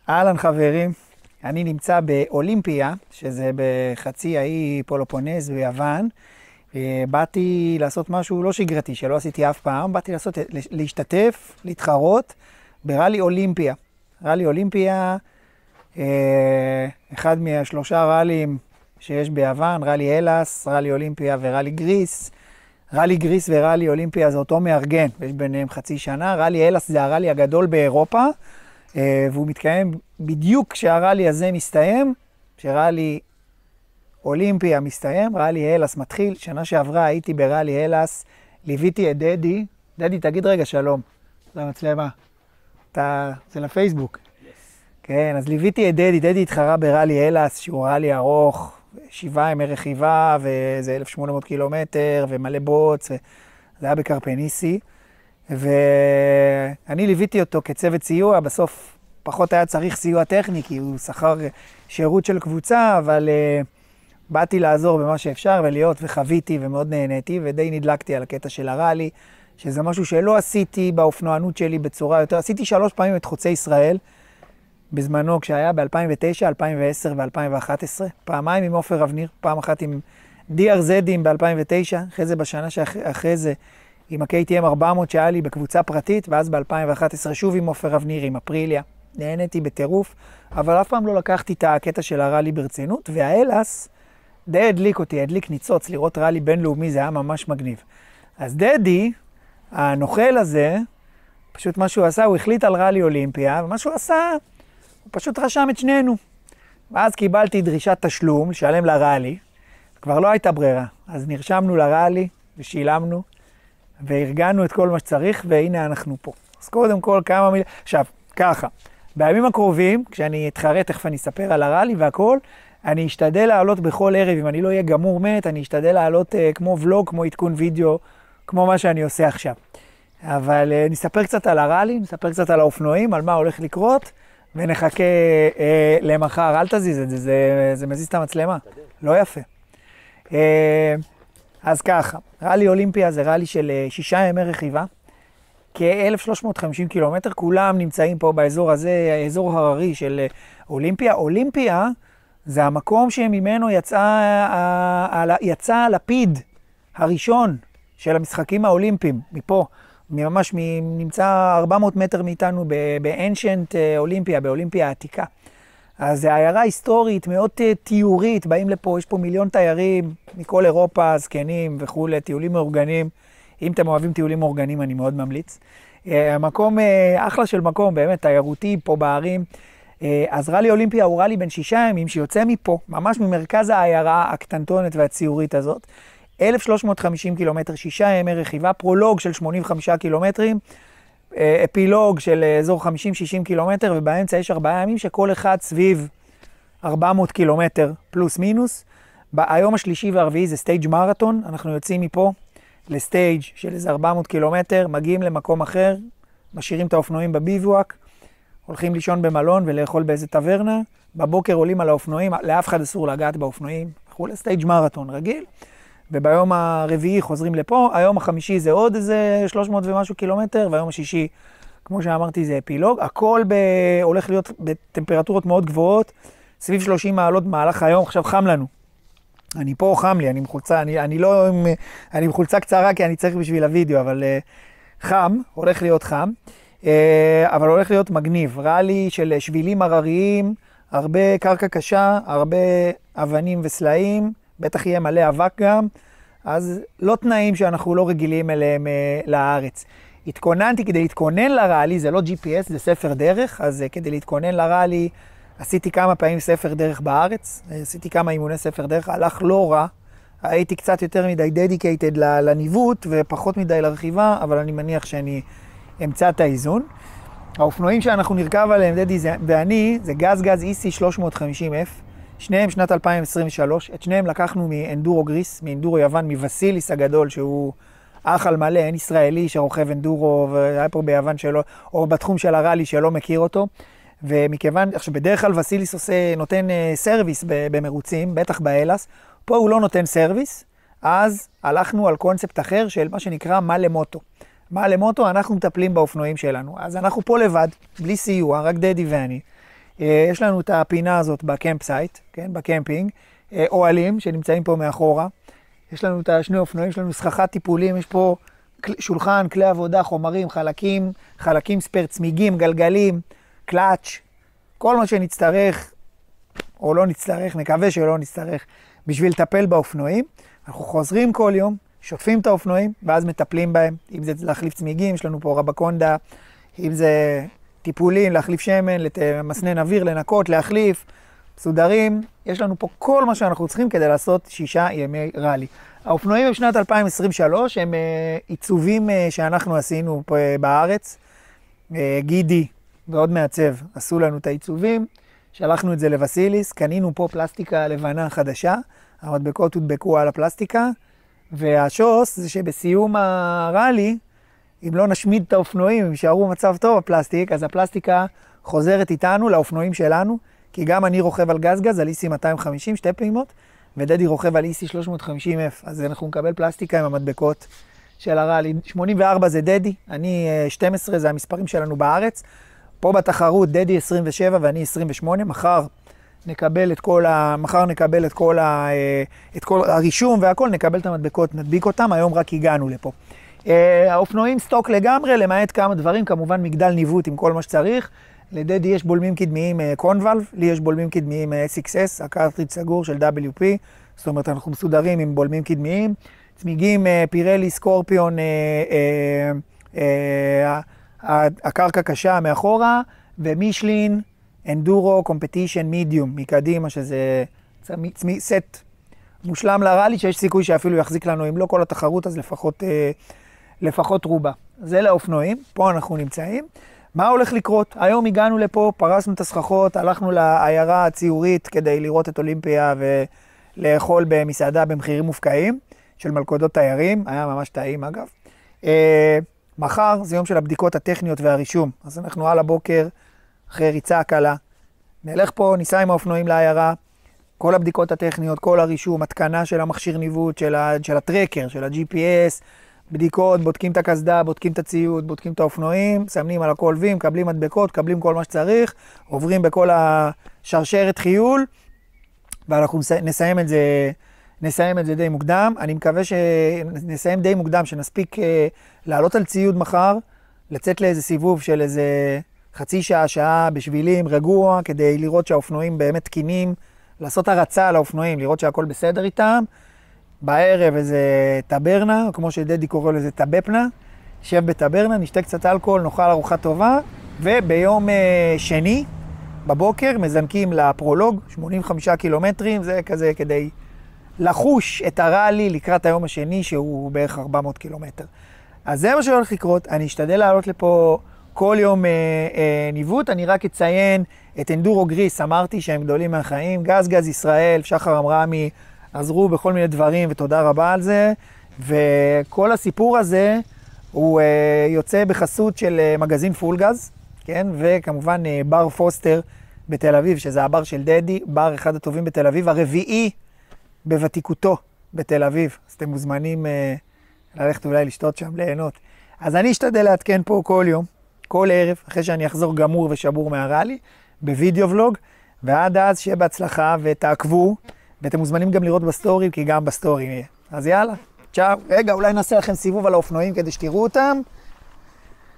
אהלן חברים, אני נמצא באולימפיה, שזה בחצי האי פולופונז ביוון. באתי לעשות משהו לא שגרתי, שלא עשיתי אף פעם. באתי להשתתף, להתחרות בראלי אולימפיה. ראלי אולימפיה, אחד מהשלושה ראלים שיש ביוון, ראלי אלאס, ראלי אולימפיה וראלי גריס. ראלי גריס וראלי אולימפיה זה אותו מארגן, יש ביניהם חצי שנה. ראלי אלאס זה הראלי הגדול באירופה, והוא מתקיים בדיוק כשהראלי הזה מסתיים, כשראלי אולימפיה מסתיים, ראלי אלאס מתחיל. שנה שעברה הייתי בראלי אלאס, ליוויתי את דדי. דדי, תגיד רגע שלום. זה המצלמה. זה לפייסבוק. כן, אז ליוויתי את דדי. דדי התחרה בראלי אלאס, שהוא ראלי ארוך, 7 ימי רכיבה, וזה 1,800 קילומטר, ומלא בוץ, זה היה בקרפניסי. ואני ליוויתי אותו כצוות סיוע. בסוף פחות היה צריך סיוע טכני, כי הוא שכר שירות של קבוצה, אבל באתי לעזור במה שאפשר ולהיות, וחוויתי ומאוד נהניתי, ודי נדלקתי על הקטע של הראלי, שזה משהו שלא עשיתי באופנוענות שלי בצורה יותר. עשיתי 3 פעמים את חוצי ישראל, בזמנו כשהיה ב-2009, 2010 ו-2011, פעמיים עם עופר אבניר, פעם אחת עם DRZים ב-2009, אחרי זה בשנה שאחרי זה עם ה-KTM 400 שהיה לי בקבוצה פרטית, ואז ב-2011 שוב עם עופר אבניר, עם אפריליה. נהניתי בטירוף, אבל אף פעם לא לקחתי את הקטע של הראלי ברצינות, והאלאס די הדליק אותי, הדליק ניצוץ, לראות ראלי בינלאומי, זה היה ממש מגניב. אז דדי, הנוכל הזה, פשוט מה שהוא עשה, הוא החליט על ראלי אולימפיה, ומה שהוא עשה, הוא פשוט רשם את שנינו. ואז קיבלתי דרישת תשלום, לשלם לראלי, כבר לא הייתה ברירה. אז נרשמנו לראלי ושילמנו, וארגנו את כל מה שצריך, והנה אנחנו פה. אז קודם כל כמה מילים. עכשיו, ככה, בימים הקרובים, כשאני אתחרט, תכף אני אספר על הראלי והכל, אני אשתדל לעלות בכל ערב, אם אני לא אהיה גמור מת, אני אשתדל לעלות כמו ולוג, כמו עדכון וידאו, כמו מה שאני עושה עכשיו. אבל נספר קצת על הראלי, נספר קצת על האופנועים, על מה הולך לקרות, ונחכה למחר. אל תזיז את זה, זה מזיז את המצלמה. לא יפה. אז ככה, ראלי אולימפיה זה ראלי של 6 ימי רכיבה, כ-1,350 קילומטר, כולם נמצאים פה באזור הזה, האזור הררי של אולימפיה. אולימפיה זה המקום שממנו יצא הלפיד הראשון של המשחקים האולימפיים, מפה, ממש נמצא 400 מטר מאיתנו באנשנט אולימפיה, באולימפיה העתיקה. אז זה עיירה היסטורית, מאוד תיאורית, באים לפה, יש פה מיליון תיירים מכל אירופה, זקנים וכו', טיולים מאורגנים. אם אתם אוהבים טיולים מאורגנים, אני מאוד ממליץ. המקום, אחלה של מקום, באמת תיירותי פה בערים. אז ראלי אולימפיה הוא ראלי בין 6 ימים שיוצא מפה, ממש ממרכז העיירה הקטנטונת והציורית הזאת. 1,350 קילומטר, 6 ימי רכיבה, פרולוג של 85 קילומטרים, אפילוג של אזור 50-60 קילומטר, ובאמצע יש 4 ימים שכל אחד סביב 400 קילומטר פלוס מינוס. היום השלישי והרביעי זה סטייג' מרתון, אנחנו יוצאים מפה לסטייג' של איזה 400 קילומטר, מגיעים למקום אחר, משאירים את האופנועים בביבואק, הולכים לישון במלון ולאכול באיזה טברנה, בבוקר עולים על האופנועים, לאף אחד אסור לגעת באופנועים, הלכו לסטייג' מרתון רגיל, וביום הרביעי חוזרים לפה, היום החמישי זה עוד איזה 300 ומשהו קילומטר, והיום השישי, כמו שאמרתי, זה אפילוג. הכל הולך להיות בטמפרטורות מאוד גבוהות, סביב 30 מעלות במהלך היום. עכשיו חם לנו. אני פה חם לי, אני מחולצה, אני מחולצה קצרה כי אני צריך בשביל הוידאו, אבל חם, הולך להיות חם, אבל הולך להיות מגניב. ראלי של שבילים הרריים, הרבה קרקע קשה, הרבה אבנים וסלעים, בטח יהיה מלא אבק גם, אז לא תנאים שאנחנו לא רגילים אליהם לארץ. התכוננתי כדי להתכונן לראלי, זה לא GPS, זה ספר דרך, אז כדי להתכונן לראלי, עשיתי כמה פעמים ספר דרך בארץ, עשיתי כמה אימוני ספר דרך, הלך לא רע, הייתי קצת יותר מדי dedicated לניווט ופחות מדי לרכיבה, אבל אני מניח שאני אמצא את האיזון. האופנועים שאנחנו נרכב עליהם, דדי ואני, זה גז EC 350F, שניהם שנת 2023, את שניהם לקחנו מאנדורו גריס, מאנדורו יוון, מווסיליס הגדול, שהוא אח על מלא, אין ישראלי שרוכב אנדורו, והיה פה ביוון שלו, או בתחום של הראלי שלא מכיר אותו. ומכיוון, עכשיו בדרך כלל וסיליס נותן סרוויס במרוצים, בטח באלאס, פה הוא לא נותן סרוויס, אז הלכנו על קונספט אחר של מה שנקרא מה למוטו. מה למוטו, אנחנו מטפלים באופנועים שלנו. אז אנחנו פה לבד, בלי סיוע, רק דדי ואני. יש לנו את הפינה הזאת בקמפ סייט, כן, בקמפינג, אוהלים שנמצאים פה מאחורה. יש לנו את השני אופנועים, יש לנו סככת טיפולים, יש פה שולחן, כלי עבודה, חומרים, חלקים ספר, צמיגים, גלגלים, קלאץ', כל מה שנצטרך, או לא נצטרך, נקווה שלא נצטרך, בשביל לטפל באופנועים. אנחנו חוזרים כל יום, שוטפים את האופנועים, ואז מטפלים בהם. אם זה להחליף צמיגים, יש לנו פה רבקונדה, אם זה טיפולים, להחליף שמן, מסנן אוויר, לנקות, להחליף, מסודרים. יש לנו פה כל מה שאנחנו צריכים כדי לעשות 6 ימי רלי. האופנועים בשנת 2023 הם עיצובים שאנחנו עשינו פה בארץ. גידי ועוד מעצב עשו לנו את העיצובים. שלחנו את זה לבסיליס, קנינו פה פלסטיקה לבנה חדשה, המדבקות הודבקו על הפלסטיקה, והשוס זה שבסיום הרלי, אם לא נשמיד את האופנועים, אם יישארו במצב טוב הפלסטיק, אז הפלסטיקה חוזרת איתנו לאופנועים שלנו, כי גם אני רוכב על גזגז, על EC 250, 2 פעימות, ודדי רוכב על EC 350F, אז אנחנו נקבל פלסטיקה עם המדבקות של הרלי. 84 זה דדי, אני 12 זה המספרים שלנו בארץ, פה בתחרות דדי 27 ואני 28, מחר נקבל את כל הרישום והכל, נקבל את המדבקות, נדביק אותם, היום רק הגענו לפה. האופנועים סטוק לגמרי, למעט כמה דברים, כמובן מגדל ניווט עם כל מה שצריך. לדדי יש בולמים קדמיים קונבלב, לי יש בולמים קדמיים SXS, הקרטריג' סגור של WP, זאת אומרת אנחנו מסודרים עם בולמים קדמיים. צמיגים פירלי, סקורפיון, הקרקע קשה מאחורה, ומישלין, אנדורו, קומפטישן, מידיום, מקדימה, שזה סט מושלם לרלי, שיש סיכוי שאפילו יחזיק לנו, אם לא כל התחרות, אז לפחות רובה. זה לאופנועים, פה אנחנו נמצאים. מה הולך לקרות? היום הגענו לפה, פרסנו את הסככות, הלכנו לעיירה הציורית כדי לראות את אולימפיה ולאכול במסעדה במחירים מופקעים של מלכודות תיירים, היה ממש טעים אגב. מחר זה יום של הבדיקות הטכניות והרישום, אז אנחנו על הבוקר, אחרי ריצה קלה, נלך פה, ניסע עם האופנועים לעיירה, כל הבדיקות הטכניות, כל הרישום, התקנה של המכשיר ניווט, של הטרקר, של ה-GPS, בדיקות, בודקים את הקסדה, בודקים את הציוד, בודקים את האופנועים, סמנים על הכל וי, מקבלים מדבקות, מקבלים כל מה שצריך, עוברים בכל השרשרת חיול, ואנחנו נסיים את זה די מוקדם. אני מקווה שנסיים די מוקדם, שנספיק לעלות על ציוד מחר, לצאת לאיזה סיבוב של איזה חצי שעה בשבילים, רגוע, כדי לראות שהאופנועים באמת תקינים, לעשות הרצה על האופנועים, לראות שהכל בסדר איתם. בערב איזה טברנה, כמו שדדי קורא לזה טבפנה, שב בטברנה, נשתה קצת אלכוהול, נאכל ארוחה טובה, וביום שני בבוקר מזנקים לפרולוג, 85 קילומטרים, זה כזה כדי לחוש את הרלי לקראת היום השני, שהוא בערך 400 קילומטר. אז זה מה שהולך לקרות, אני אשתדל לעלות לפה כל יום ניווט, אני רק אציין את אנדורו גריס, אמרתי שהם גדולים מהחיים, גזגז ישראל, שחר אמרמי, עזרו בכל מיני דברים, ותודה רבה על זה, וכל הסיפור הזה הוא יוצא בחסות של מגזין פולגז, כן? וכמובן בר פוסטר בתל אביב, שזה הבר של דדי, בר אחד הטובים בתל אביב, הרביעי בוותיקותו בתל אביב, אז אתם מוזמנים ללכת אולי לשתות שם, ליהנות. אז אני אשתדל לעדכן פה כל יום, כל ערב, אחרי שאני אחזור גמור ושבור מהרלי, בווידאו ולוג, ועד אז שיהיה בהצלחה ותעקבו, ואתם מוזמנים גם לראות בסטורי, כי גם בסטורי יהיה. אז יאללה, צ'או. רגע, אולי נעשה לכם סיבוב על האופנועים כדי שתראו אותם.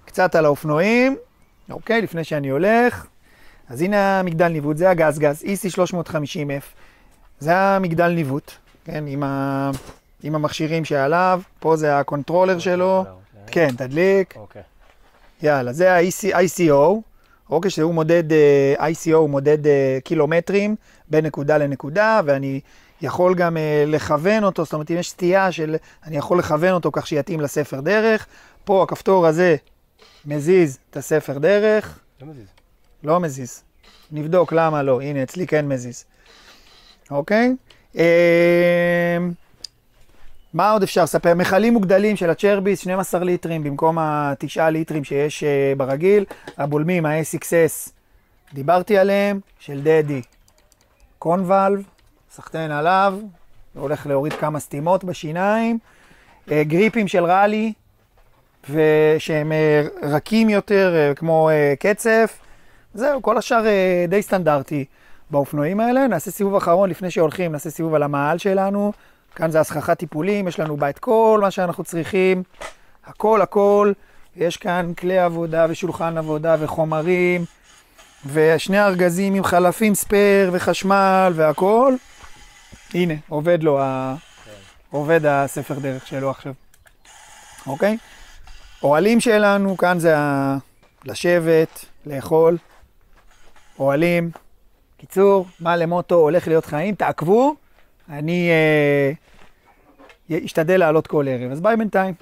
קצת על האופנועים. אוקיי, לפני שאני הולך. אז הנה המגדל ניווט, זה הגזגז, EC 350F. זה המגדל ניווט, כן, עם המכשירים שעליו. פה זה הקונטרולר שלו. כן, תדליק. אוקיי. יאללה, זה ה-ICO. אוקיי, שהוא מודד, ICO הוא מודד קילומטרים בין נקודה לנקודה, ואני יכול גם לכוון אותו, זאת אומרת, אם יש סטייה אני יכול לכוון אותו כך שיתאים לספר דרך. פה הכפתור הזה מזיז את הספר דרך. לא מזיז. לא מזיז. נבדוק למה לא. הנה, אצלי כן מזיז. אוקיי? מה עוד אפשר לספר? מכלים מוגדלים של הצ'רביס, 12 ליטרים במקום ה9 ליטרים שיש ברגיל. הבולמים, ה-SXS, דיברתי עליהם, של דדי. קונבלב, סחטן עליו, הולך להוריד כמה סתימות בשיניים. גריפים של רלי, ושהם רכים יותר כמו קצף. זהו, כל השאר די סטנדרטי באופנועים האלה. נעשה סיבוב אחרון לפני שהולכים, נעשה סיבוב על המעל שלנו. כאן זה הסככת טיפולים, יש לנו בה את כל מה שאנחנו צריכים. הכל. יש כאן כלי עבודה ושולחן עבודה וחומרים. ושני ארגזים עם חלפים ספר וחשמל והכל. הנה, עובד הספר דרך שלו עכשיו. אוקיי? אוהלים שלנו, כאן זה לשבת, לאכול. אוהלים. קיצור, מה למוטו, הולך להיות חיים, תעקבו. אני אשתדל לעלות כל ערב. אז ביי בינתיים.